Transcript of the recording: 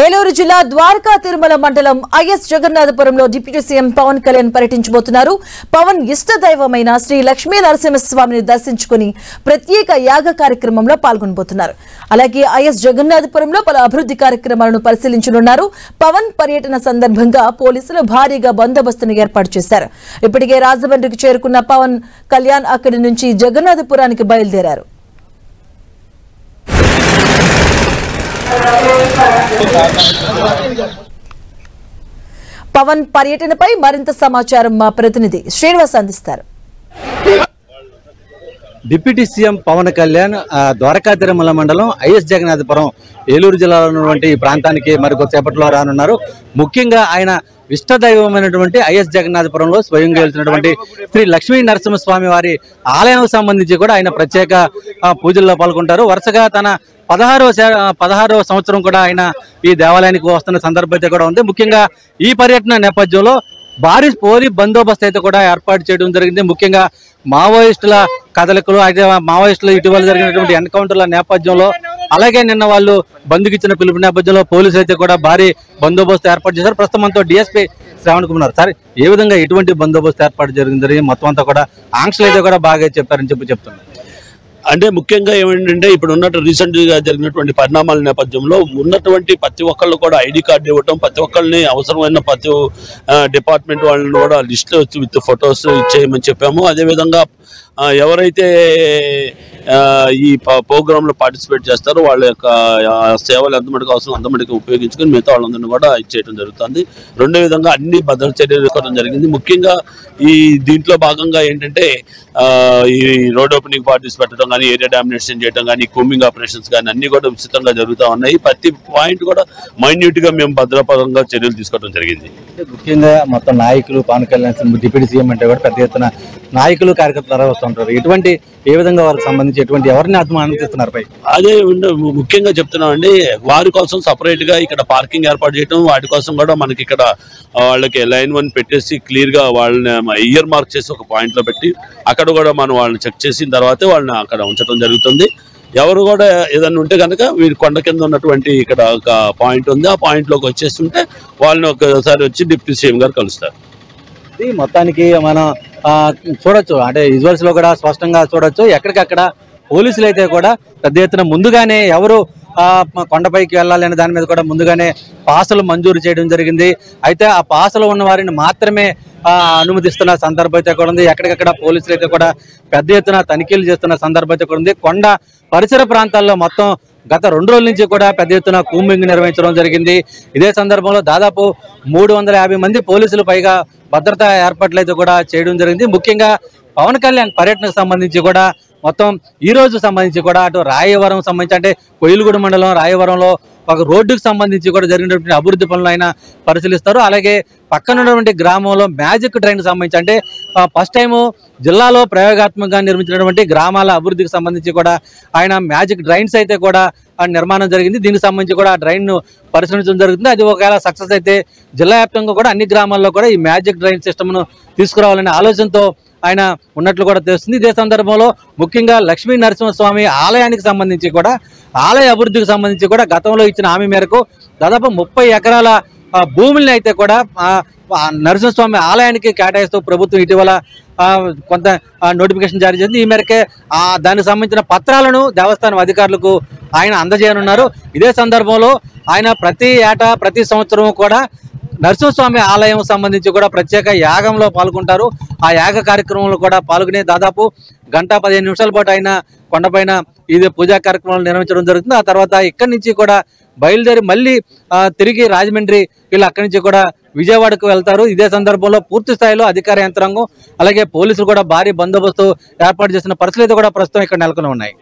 ఏలూరు జిల్లా ద్వారకా తిరుమల మండలం ఐఎస్ జగన్నాథపురంలో డిప్యూటీ సీఎం పవన్ కళ్యాణ్ పర్యటించబోతున్నారు. పవన్ ఇష్టదైవమైన శ్రీ లక్ష్మీ నరసింహస్వామిని దర్శించుకుని ప్రత్యేక యాగ కార్యక్రమంలో పాల్గొనబోతున్నారు. అలాగే ఐఎస్ జగన్నాథపురంలో పలు అభివృద్ధి కార్యక్రమాలను పరిశీలించనున్నారు. పవన్ పర్యటన సందర్భంగా పోలీసులు భారీగా బందోబస్తును ఏర్పాటు చేశారు. ఇప్పటికే రాజమండ్రికి చేరుకున్న పవన్ కళ్యాణ్ అక్కడి నుంచి జగన్నాథపురానికి బయలుదేరారు. పవన్ పర్యటనపై మరింత సమాచారం మా ప్రతినిధి శ్రీనివాస్ అందిస్తారు. డిప్యూటీ సీఎం పవన్ కళ్యాణ్ ద్వారకా తిరుమల మండలం ఐఎస్ జగన్నాథపురం ఏలూరు జిల్లాలో ఉన్నటువంటి ఈ ప్రాంతానికి మరికొద్దిసేపట్లో రానున్నారు. ముఖ్యంగా ఆయన ఇష్టదైవమైనటువంటి ఐఎస్ జగన్నాథపురంలో స్వయంగా వెళ్తున్నటువంటి శ్రీ లక్ష్మీ నరసింహస్వామి వారి ఆలయానికి సంబంధించి కూడా ఆయన ప్రత్యేక పూజల్లో పాల్గొంటారు. వరుసగా తన 16వ సంవత్సరం కూడా ఆయన ఈ దేవాలయానికి వస్తున్న సందర్భం అయితే కూడా ఉంది. ముఖ్యంగా ఈ పర్యటన నేపథ్యంలో భారీ పోలీస్ బందోబస్తు అయితే కూడా ఏర్పాటు చేయడం జరిగింది. ముఖ్యంగా మావోయిస్టుల కదలికలు, అయితే మావోయిస్టులు ఇటీవల జరిగినటువంటి ఎన్కౌంటర్ల నేపథ్యంలో, అలాగే నిన్న వాళ్ళు బంధుకిచ్చిన పిలుపు నేపథ్యంలో పోలీసులు అయితే కూడా భారీ బందోబస్తు ఏర్పాటు చేశారు. ప్రస్తుతం మనతో డిఎస్పీ శ్రావణ్ కుమార్ సార్, ఏ విధంగా ఎటువంటి బందోబస్తు ఏర్పాటు జరిగింది, మొత్తం అంతా కూడా ఆంక్షలు అయితే కూడా బాగా చెప్పారని చెప్తున్నారు. అంటే ముఖ్యంగా ఏమిటంటే ఇప్పుడు ఉన్నట్టు రీసెంట్గా జరిగినటువంటి పరిణామాల నేపథ్యంలో ఉన్నటువంటి ప్రతి ఒక్కళ్ళు కూడా ఐడి కార్డు ఇవ్వటం, ప్రతి ఒక్కరిని అవసరమైన ప్రతి డిపార్ట్మెంట్ వాళ్ళని కూడా లిస్ట్ విత్ ఫొటోస్ ఇచ్చేయమని చెప్పాము. అదేవిధంగా ఎవరైతే ఈ ప్రోగ్రాంలో పార్టిసిపేట్ చేస్తారో వాళ్ళ యొక్క సేవలు ఎంతమందికి అవసరం అంతమందికి ఉపయోగించుకొని మిగతా వాళ్ళందరినీ కూడా ఇచ్చేయడం జరుగుతుంది. రెండో విధంగా అన్ని భద్రత చర్యలు తీసుకోవడం జరిగింది. ముఖ్యంగా ఈ దీంట్లో భాగంగా ఏంటంటే ఈ రోడ్ ఓపెనింగ్ పార్టీస్ పెట్టడం కానీ, ఏరియా డామినేషన్ చేయడం కానీ, కూమింగ్ ఆపరేషన్స్ కానీ అన్ని కూడా విస్తృతంగా జరుగుతూ ఉన్నాయి. ప్రతి పాయింట్ కూడా మైన్యూట్గా మేము భద్రపరంగా చర్యలు తీసుకోవడం జరిగింది. ముఖ్యంగా మొత్తం నాయకులు, పవన్ కళ్యాణ్ డిప్యూటీ సీఎం అంటే కూడా పెద్ద ఎత్తున నాయకులు కార్యకర్తలు వస్తుంటారు. ఎటువంటి ఏ విధంగా వారికి సంబంధించి ఎటువంటి ఎవరిని ఆనందిస్తున్నారు పై అదే ముఖ్యంగా చెప్తున్నామండి. వారి కోసం సపరేట్ గా ఇక్కడ పార్కింగ్ ఏర్పాటు చేయడం, వాటి కోసం కూడా మనకి ఇక్కడ వాళ్ళకి లైన్ 1 పెట్టేసి క్లియర్ గా వాళ్ళని ఇయర్ మార్క్ చేసి ఒక పాయింట్ లో పెట్టి అక్కడ కూడా మనం వాళ్ళని చెక్ చేసిన తర్వాతే వాళ్ళని అక్కడ ఉంచడం జరుగుతుంది. ఎవరు కూడా ఏదైనా ఉంటే కనుక వీరి కొండ కింద ఉన్నటువంటి ఇక్కడ ఒక పాయింట్ ఉంది, ఆ పాయింట్ లోకి వచ్చేస్తుంటే వాళ్ళని ఒకసారి వచ్చి డిప్యూటీ సీఎం గారు కలుస్తారు. మొత్తానికి మనం చూడొచ్చు, అంటే విజువల్స్ లో కూడా స్పష్టంగా చూడొచ్చు. ఎక్కడికక్కడ పోలీసులు అయితే కూడా పెద్ద ఎత్తున ముందుగానే ఎవరు కొండపైకి వెళ్ళాలి అనే దాని మీద కూడా ముందుగానే పాసులు మంజూరు చేయడం జరిగింది. అయితే ఆ పాసులు ఉన్న వారిని మాత్రమే అనుమతిస్తున్న సందర్భం అయితే కూడా ఉంది. ఎక్కడికక్కడ పోలీసులు అయితే కూడా పెద్ద ఎత్తున తనిఖీలు చేస్తున్న సందర్భం అయితే కూడా ఉంది. కొండ పరిసర ప్రాంతాల్లో మొత్తం గత 2 రోజుల నుంచి కూడా పెద్ద ఎత్తున కూంబింగ్ నిర్వహించడం జరిగింది. ఇదే సందర్భంలో దాదాపు 350 మంది పోలీసులు పైగా భద్రతా ఏర్పాట్లు అయితే కూడా చేయడం జరిగింది. ముఖ్యంగా పవన్ కళ్యాణ్ పర్యటనకు సంబంధించి కూడా మొత్తం ఈ రోజు సంబంధించి కూడా అటు రాయవరం సంబంధించి, అంటే కొయిలగూడ మండలం రాయవరంలో ఒక రోడ్డుకు సంబంధించి కూడా జరిగినటువంటి అభివృద్ధి పనులు ఆయన పరిశీలిస్తారు. అలాగే పక్కన ఉన్నటువంటి గ్రామంలో మ్యాజిక్ ట్రైన్ సంబంధించి, అంటే ఫస్ట్ టైము జిల్లాలో ప్రయోగాత్మకంగా నిర్మించినటువంటి గ్రామాల అభివృద్ధికి సంబంధించి కూడా ఆయన మ్యాజిక్ డ్రైన్స్ అయితే కూడా నిర్మాణం జరిగింది. దీనికి సంబంధించి కూడా ఆ డ్రైన్ పరిశీలించడం జరుగుతుంది. అది ఒకవేళ సక్సెస్ అయితే జిల్లా వ్యాప్తంగా కూడా అన్ని గ్రామాల్లో కూడా ఈ మ్యాజిక్ డ్రైన్ సిస్టమ్ను తీసుకురావాలనే ఆలోచనతో ఆయన ఉన్నట్లు కూడా తెలుస్తుంది. ఇదే సందర్భంలో ముఖ్యంగా లక్ష్మీ నరసింహస్వామి ఆలయానికి సంబంధించి కూడా, ఆలయ అభివృద్ధికి సంబంధించి కూడా గతంలో ఇచ్చిన హామీ మేరకు దాదాపు 30 ఎకరాల భూముల్ని అయితే కూడా నరసింహస్వామి ఆలయానికి కేటాయిస్తూ ప్రభుత్వం ఇటీవల కొంత నోటిఫికేషన్ జారీ చేసింది. ఈ మేరకే దానికి సంబంధించిన పత్రాలను దేవస్థానం అధికారులకు ఆయన అందజేయనున్నారు. ఇదే సందర్భంలో ఆయన ప్రతి ఏటా ప్రతి సంవత్సరం కూడా నరసింహస్వామి ఆలయం సంబంధించి కూడా ప్రత్యేక యాగంలో పాల్గొంటారు. ఆ యాగ కార్యక్రమంలో కూడా పాల్గొనే దాదాపు 1-15 నిమిషాల పాటు ఆయన కొండపైన ఇది పూజా కార్యక్రమాలు నిర్వహించడం జరుగుతుంది. ఆ తర్వాత ఇక్కడి నుంచి కూడా బయలుదేరి మళ్ళీ తిరిగి రాజమండ్రి వీళ్ళు అక్కడి నుంచి కూడా విజయవాడకు వెళ్తారు. ఇదే సందర్భంలో పూర్తి స్థాయిలో అధికార యంత్రాంగం అలాగే పోలీసులు కూడా భారీ బందోబస్తు ఏర్పాటు చేసిన పరిస్థితులు కూడా ప్రస్తుతం ఇక్కడ నెలకొని ఉన్నాయి.